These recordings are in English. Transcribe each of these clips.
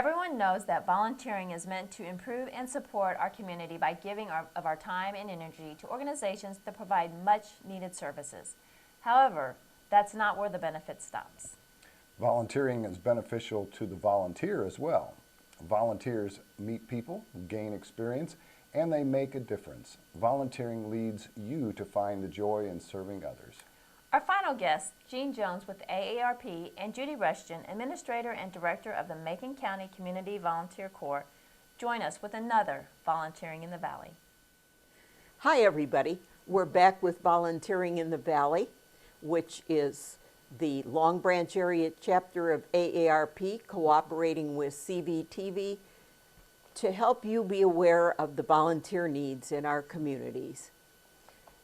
Everyone knows that volunteering is meant to improve and support our community by giving of our time and energy to organizations that provide much needed services. However, that's not where the benefit stops. Volunteering is beneficial to the volunteer as well. Volunteers meet people, gain experience, and they make a difference. Volunteering leads you to find the joy in serving others. Our final guests, Jean Jones with AARP and Judy Rushton, Administrator and Director of the Macon County Community Volunteer Corps, join us with another Volunteering in the Valley. Hi, everybody. We're back with Volunteering in the Valley, which is the Long Branch area chapter of AARP cooperating with CVTV to help you be aware of the volunteer needs in our communities.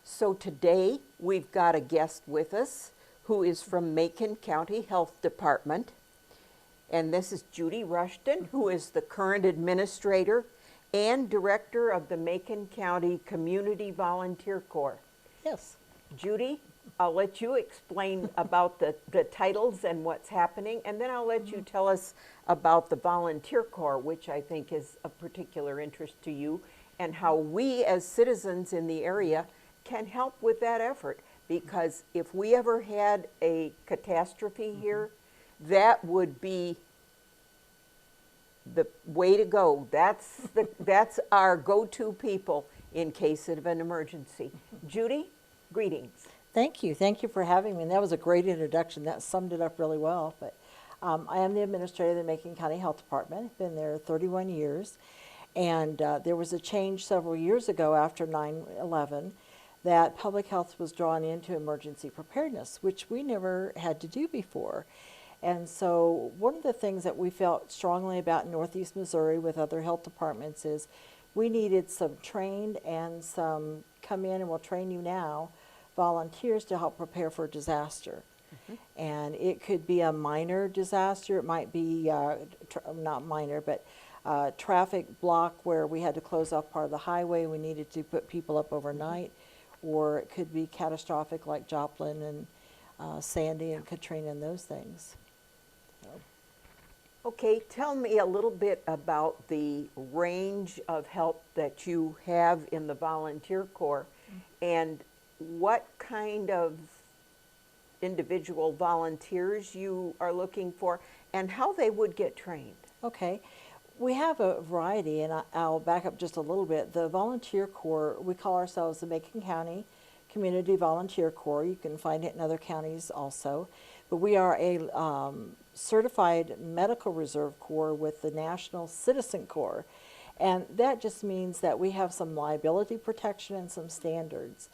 So today we've got a guest with us who is from Macon County Health Department, and this is Judy Rushton, who is the current administrator and director of the Macon County Community Volunteer Corps. Yes. Judy, I'll let you explain about the titles and what's happening, and then I'll let you tell us about the Volunteer Corps, which I think is of particular interest to you, and how we as citizens in the area can help with that effort. Because if we ever had a catastrophe here, that would be the way to go. That's our go-to people in case of an emergency. Judy, greetings. Thank you. Thank you for having me. And that was a great introduction. That summed it up really well. But I am the administrator of the Macon County Health Department. I've been there 31 years. And there was a change several years ago after 9/11 that public health was drawn into emergency preparedness, which we never had to do before. And so one of the things that we felt strongly about in Northeast Missouri with other health departments is we needed some trained and some come in and we'll train you now volunteers to help prepare for a disaster. And it could be a minor disaster. It might be not minor, but traffic block where we had to close off part of the highway. We needed to put people up overnight. Or it could be catastrophic like Joplin and Sandy and Katrina and those things. So. Okay, tell me a little bit about the range of help that you have in the Volunteer Corps and what kind of individual volunteers you are looking for and how they would get trained. Okay. We have a variety, and I'll back up just a little bit. The Volunteer Corps, we call ourselves the Macon County Community Volunteer Corps. You can find it in other counties also. But we are a certified medical reserve corps with the National Citizen Corps. And that just means that we have some liability protection and some standards.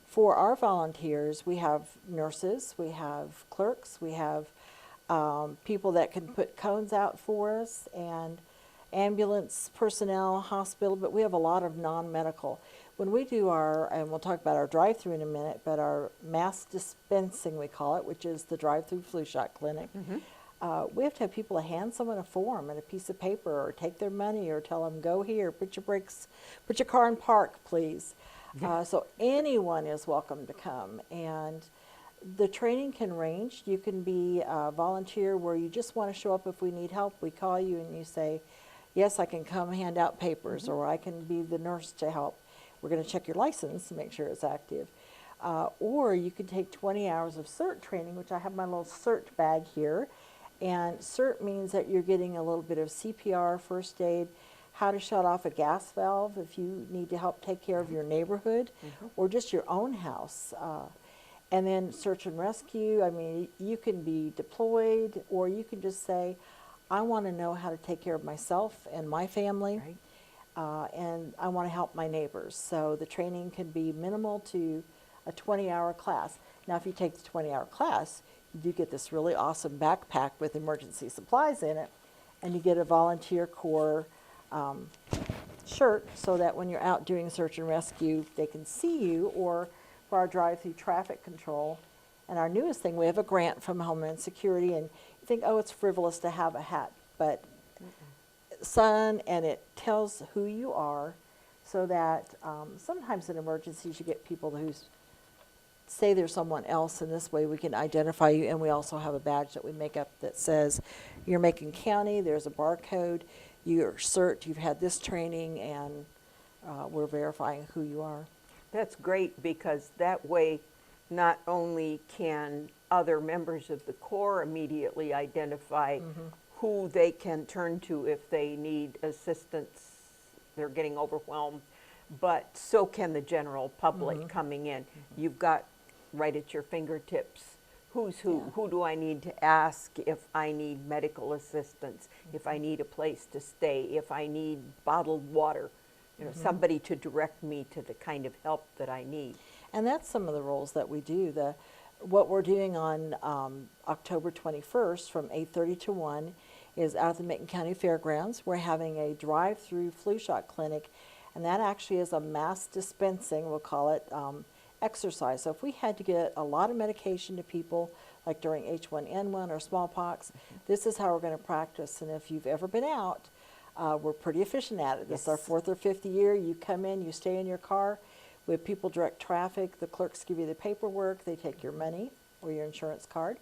For our volunteers, we have nurses, we have clerks, we have people that can put cones out for us, and ambulance personnel, hospital, but we have a lot of non-medical. When we do our, and we'll talk about our drive-through in a minute, but our mass dispensing, we call it, which is the drive-through flu shot clinic, we have to have people to hand someone a form and a piece of paper or take their money or tell them, go here, put your car in park, please. So anyone is welcome to come. And the training can range. You can be a volunteer where you just want to show up if we need help. We call you and you say, yes, I can come hand out papers, or I can be the nurse to help. We're going to check your license to make sure it's active. Or you can take 20 hours of CERT training, which I have my little CERT bag here. And CERT means that you're getting a little bit of CPR, first aid, how to shut off a gas valve if you need to help take care of your neighborhood or just your own house. And then search and rescue. I mean, you can be deployed, or you can just say, I want to know how to take care of myself and my family, and I want to help my neighbors. So the training can be minimal to a 20-hour class. Now, if you take the 20-hour class, you do get this really awesome backpack with emergency supplies in it, and you get a volunteer corps shirt so that when you're out doing search and rescue, they can see you, or for our drive-through traffic control. And our newest thing, we have a grant from Homeland Security, and you think, oh, it's frivolous to have a hat, but sun, and it tells who you are, so that sometimes in emergencies you get people whose say there's someone else, and this way we can identify you. And we also have a badge that we make up that says you're Macon County. There's a barcode. You're cert. You've had this training, and we're verifying who you are. That's great, because that way not only can other members of the Corps immediately identify who they can turn to if they need assistance, they're getting overwhelmed, but so can the general public coming in. You've got right at your fingertips who's who. Yeah. Who do I need to ask if I need medical assistance, if I need a place to stay, if I need bottled water, you know, somebody to direct me to the kind of help that I need. And that's some of the roles that we do. What we're doing on October 21st from 8:30 to 1 is out at the Macon County Fairgrounds. We're having a drive-through flu shot clinic, and that actually is a mass dispensing, we'll call it, exercise. So if we had to get a lot of medication to people, like during H1N1 or smallpox, this is how we're going to practice. And if you've ever been out, we're pretty efficient at it. This is our Yes. 4th or 5th year. You come in, you stay in your car. We have people direct traffic. The clerks give you the paperwork. They take your money or your insurance card.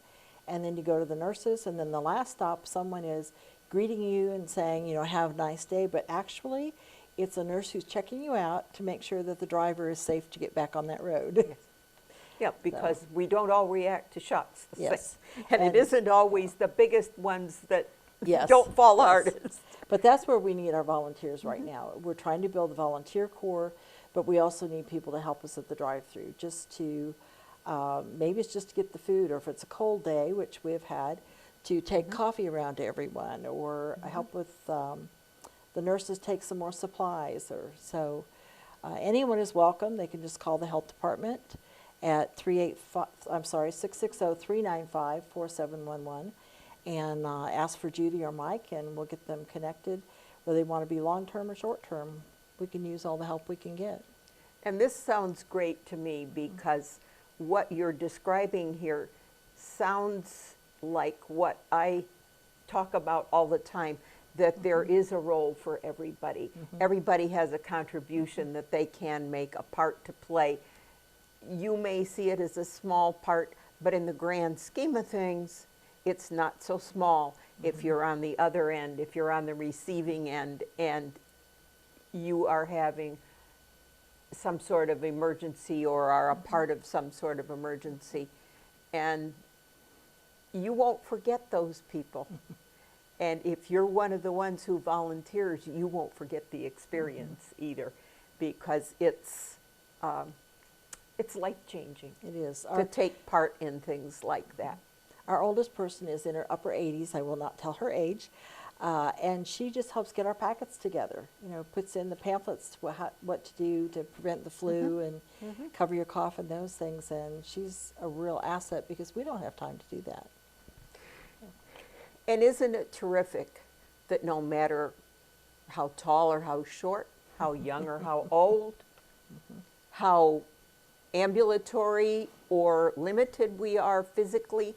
And then you go to the nurses. And then the last stop, someone is greeting you and saying, you know, have a nice day. But actually, it's a nurse who's checking you out to make sure that the driver is safe to get back on that road. Yes. Yeah, because we don't all react to shots the same. Yes. And And- it isn't always the biggest ones that Yes. don't fall Yes. hardest. But that's where we need our volunteers right now. We're trying to build a volunteer corps, but we also need people to help us at the drive-through, just to, maybe it's just to get the food, or if it's a cold day, which we've had, to take coffee around to everyone, or help with the nurses take some more supplies. Or so anyone is welcome. They can just call the health department at 660-395-4711 and ask for Judy or Mike, and we'll get them connected. Whether they want to be long-term or short-term, we can use all the help we can get. And this sounds great to me, because what you're describing here sounds like what I talk about all the time, that there is a role for everybody. Everybody has a contribution that they can make, a part to play. You may see it as a small part, but in the grand scheme of things, it's not so small if you're on the other end, if you're on the receiving end, and you are having some sort of emergency or are a part of some sort of emergency. And you won't forget those people. And if you're one of the ones who volunteers, you won't forget the experience either, because it's life-changing It is. to take part in things like that. Our oldest person is in her upper 80s. I will not tell her age. And she just helps get our packets together. You know, puts in the pamphlets, what to do to prevent the flu and cover your cough and those things. And she's a real asset, because we don't have time to do that. And isn't it terrific that no matter how tall or how short, how young or how old, how ambulatory or limited we are physically,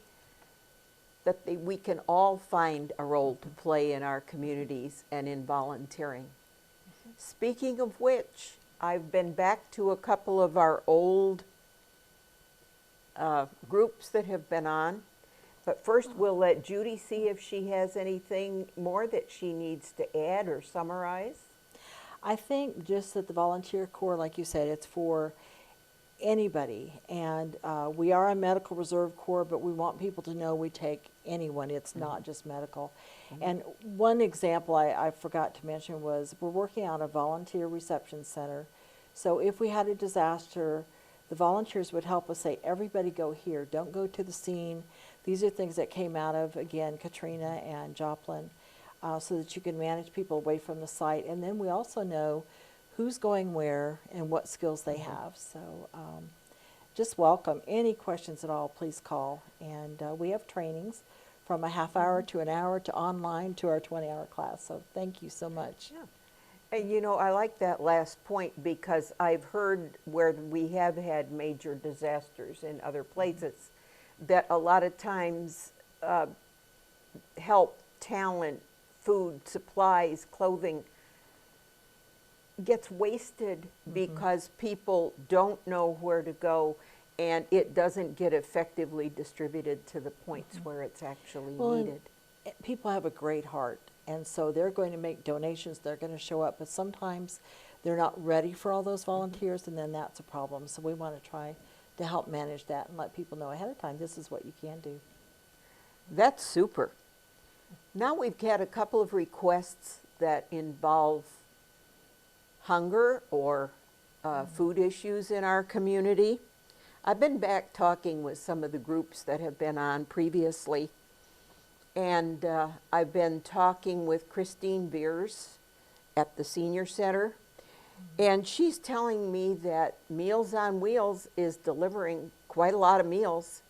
that we can all find a role to play in our communities and in volunteering. Speaking of which, I've been back to a couple of our old groups that have been on. But first, we'll let Judy see if she has anything more that she needs to add or summarize. I think just that the volunteer corps, like you said, it's for anybody. And we are a medical reserve corps, but we want people to know we take anyone. It's not just medical. And one example I forgot to mention was we're working on a volunteer reception center. So if we had a disaster, the volunteers would help us say, everybody go here, don't go to the scene. These are things that came out of, again, Katrina and Joplin, so that you can manage people away from the site. And then we also know who's going where and what skills they have. So just welcome. Any questions at all, please call. And we have trainings from a half hour to an hour to online to our 20-hour class. So thank you so much. Yeah. And you know, I like that last point, because I've heard where we have had major disasters in other places, that a lot of times help, talent, food, supplies, clothing gets wasted because people don't know where to go and it doesn't get effectively distributed to the points where it's actually Well, and needed. people have a great heart, and so they're going to make donations, they're going to show up, but sometimes they're not ready for all those volunteers, and then that's a problem. So we want to try to help manage that and let people know ahead of time, this is what you can do. That's super. Now we've had a couple of requests that involve hunger or food issues in our community. I've been back talking with some of the groups that have been on previously, and I've been talking with Christine Beers at the Senior Center, and she's telling me that Meals on Wheels is delivering quite a lot of meals,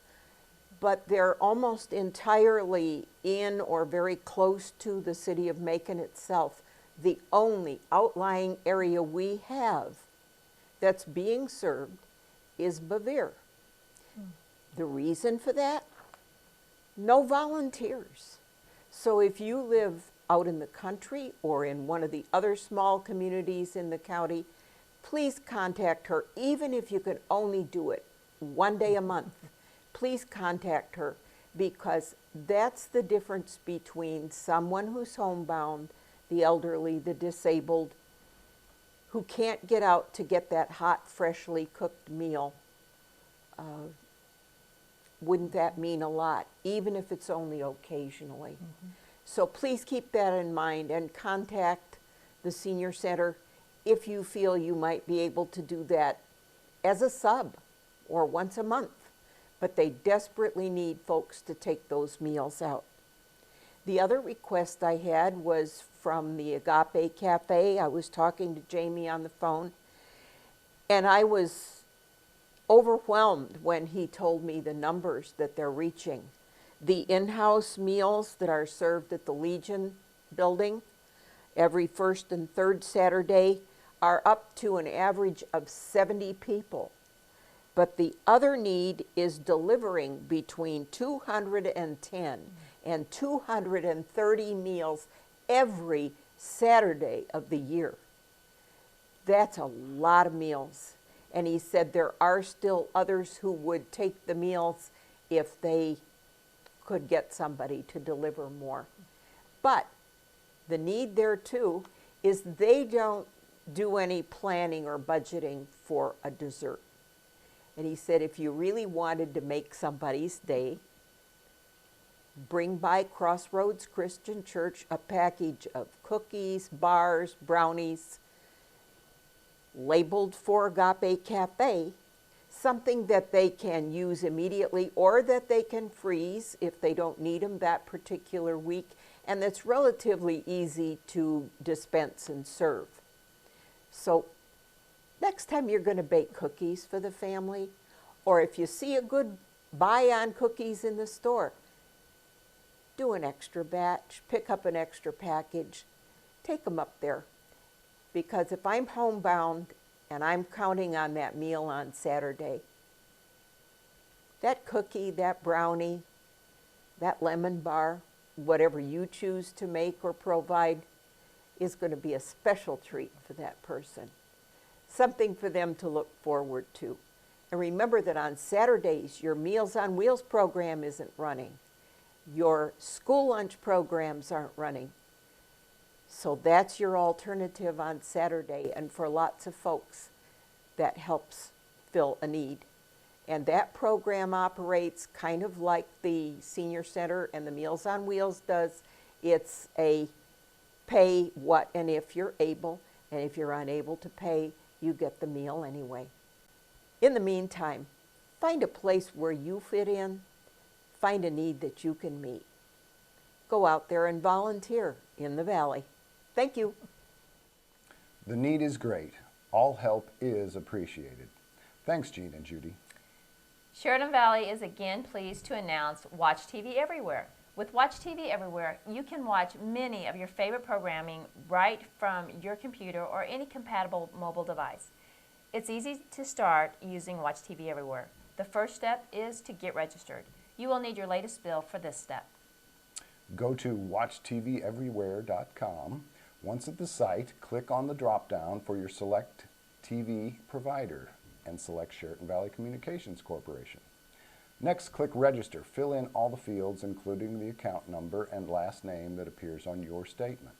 but they're almost entirely in or very close to the city of Macon itself. The only outlying area we have that's being served is Bevere. The reason for that? No volunteers. So if you live out in the country or in one of the other small communities in the county, please contact her, even if you can only do it one day a month. Please contact her, because that's the difference between someone who's homebound, the elderly, the disabled, who can't get out to get that hot, freshly cooked meal. Wouldn't that mean a lot, even if it's only occasionally? So please keep that in mind and contact the Senior Center if you feel you might be able to do that as a sub or once a month. But they desperately need folks to take those meals out. The other request I had was from the Agape Cafe. I was talking to Jamie on the phone, and I was overwhelmed when he told me the numbers that they're reaching. The in-house meals that are served at the Legion building every first and third Saturday are up to an average of 70 people. But the other need is delivering between 210 and 230 meals every Saturday of the year. That's a lot of meals. And he said there are still others who would take the meals if they could get somebody to deliver more. But the need there too is they don't do any planning or budgeting for a dessert. And he said if you really wanted to make somebody's day, bring by Crossroads Christian Church a package of cookies, bars, brownies, labeled for Agape Cafe, something that they can use immediately or that they can freeze if they don't need them that particular week, and that's relatively easy to dispense and serve. So next time you're going to bake cookies for the family, or if you see a good buy on cookies in the store, do an extra batch, pick up an extra package, take them up there. Because if I'm homebound and I'm counting on that meal on Saturday, that cookie, that brownie, that lemon bar, whatever you choose to make or provide, is going to be a special treat for that person. Something for them to look forward to. And remember that on Saturdays, your Meals on Wheels program isn't running. Your school lunch programs aren't running. So that's your alternative on Saturday, and for lots of folks, that helps fill a need. And that program operates kind of like the Senior Center and the Meals on Wheels does. It's a pay what and if you're able, and if you're unable to pay, you get the meal anyway. In the meantime, find a place where you fit in, find a need that you can meet. Go out there and volunteer in the Valley. Thank you. The need is great. All help is appreciated. Thanks, Jean and Judy. Sheridan Valley is again pleased to announce Watch TV Everywhere. With Watch TV Everywhere, you can watch many of your favorite programming right from your computer or any compatible mobile device. It's easy to start using Watch TV Everywhere. The first step is to get registered. You will need your latest bill for this step. Go to watchTVEverywhere.com. Once at the site, click on the drop-down for your select TV provider. and select Sheraton Valley Communications Corporation. Next, click Register. Fill in all the fields, including the account number and last name that appears on your statement.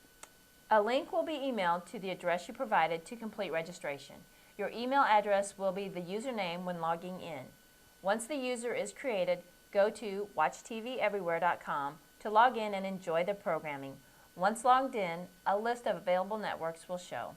A link will be emailed to the address you provided to complete registration. Your email address will be the username when logging in. Once the user is created, go to watchTVEverywhere.com to log in and enjoy the programming. Once logged in, a list of available networks will show.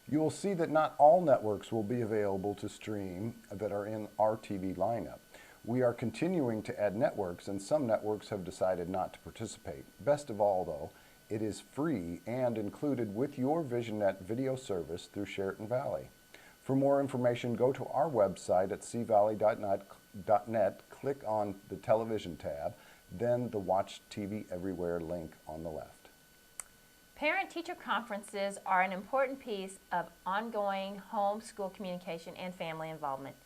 You will see that not all networks will be available to stream that are in our TV lineup. We are continuing to add networks, and some networks have decided not to participate. Best of all, though, it is free and included with your VisionNet video service through Sheraton Valley. For more information, go to our website at cvalley.net, click on the television tab, then the Watch TV Everywhere link on the left. Parent-teacher conferences are an important piece of ongoing home-school communication and family involvement.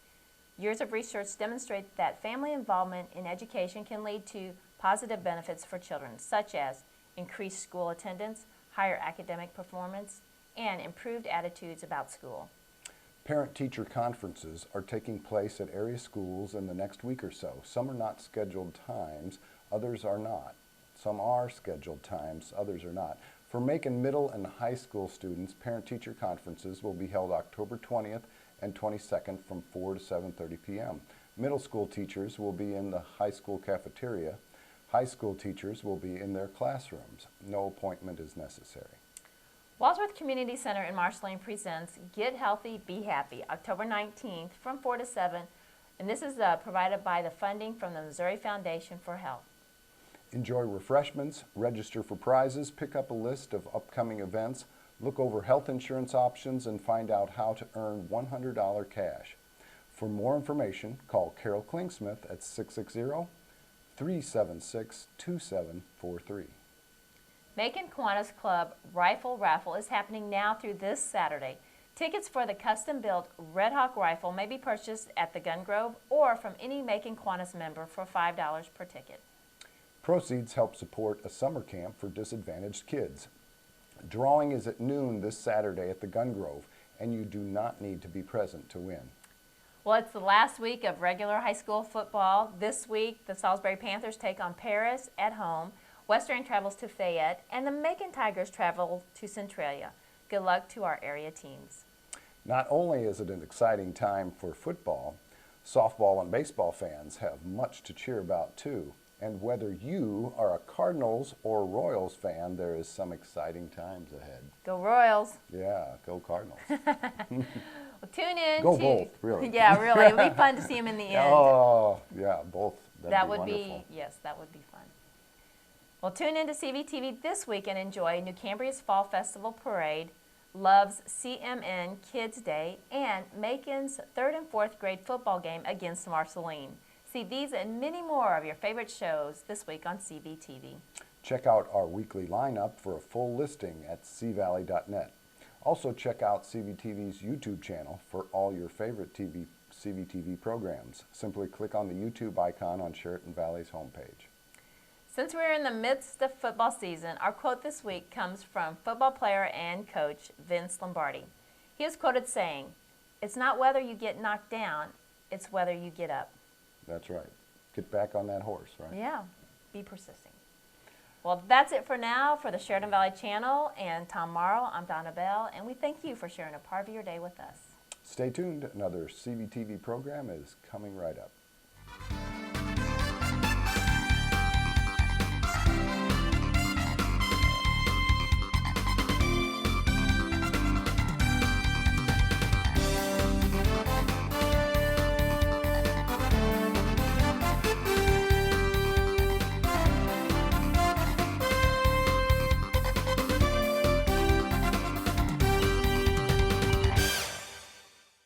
Years of research demonstrate that family involvement in education can lead to positive benefits for children, such as increased school attendance, higher academic performance, and improved attitudes about school. Parent-teacher conferences are taking place at area schools in the next week or so. Some are not scheduled times, others are not. Some are scheduled times, others are not. For Macon middle and high school students, parent-teacher conferences will be held October 20th and 22nd from 4 to 7:30 p.m. Middle school teachers will be in the high school cafeteria. High school teachers will be in their classrooms. No appointment is necessary. Wadsworth Community Center in Marceline presents Get Healthy, Be Happy, October 19th from 4 to 7, and this is provided by the funding from the Missouri Foundation for Health. Enjoy refreshments, register for prizes, pick up a list of upcoming events, look over health insurance options, and find out how to earn $100 cash. For more information, call Carol Klingsmith at 660-376-2743. Macon Kiwanis Club Rifle Raffle is happening now through this Saturday. Tickets for the custom-built Red Hawk rifle may be purchased at the Gun Grove or from any Macon Kiwanis member for $5 per ticket. Proceeds help support a summer camp for disadvantaged kids. Drawing is at noon this Saturday at the Gun Grove, and you do not need to be present to win. Well, it's the last week of regular high school football. This week, the Salisbury Panthers take on Paris at home. Western travels to Fayette, and the Macon Tigers travel to Centralia. Good luck to our area teams. Not only is it an exciting time for football, softball and baseball fans have much to cheer about too. And whether you are a Cardinals or Royals fan, there is some exciting times ahead. Go Royals. Yeah, go Cardinals. Well, tune in. Go both, really. Yeah, really. It'll be fun to see them in the end. Oh, yeah, both. That would wonderful. be, yes, that would be fun. Well, tune in to CVTV this week and enjoy New Cambria's Fall Festival Parade, Love's CMN Kids Day, and Macon's 3rd and 4th grade football game against Marceline. See these and many more of your favorite shows this week on CVTV. Check out our weekly lineup for a full listing at cvalley.net. Also check out CVTV's YouTube channel for all your favorite CVTV programs. Simply click on the YouTube icon on Sheraton Valley's homepage. Since we're in the midst of football season, our quote this week comes from football player and coach Vince Lombardi. He is quoted saying, "It's not whether you get knocked down, it's whether you get up." That's right. Get back on that horse, right? Yeah, be persisting. Well, that's it for now for the Sheraton Valley Channel and Tom Morrow. I'm Donna Bell, and we thank you for sharing a part of your day with us. Stay tuned. Another CVTV program is coming right up.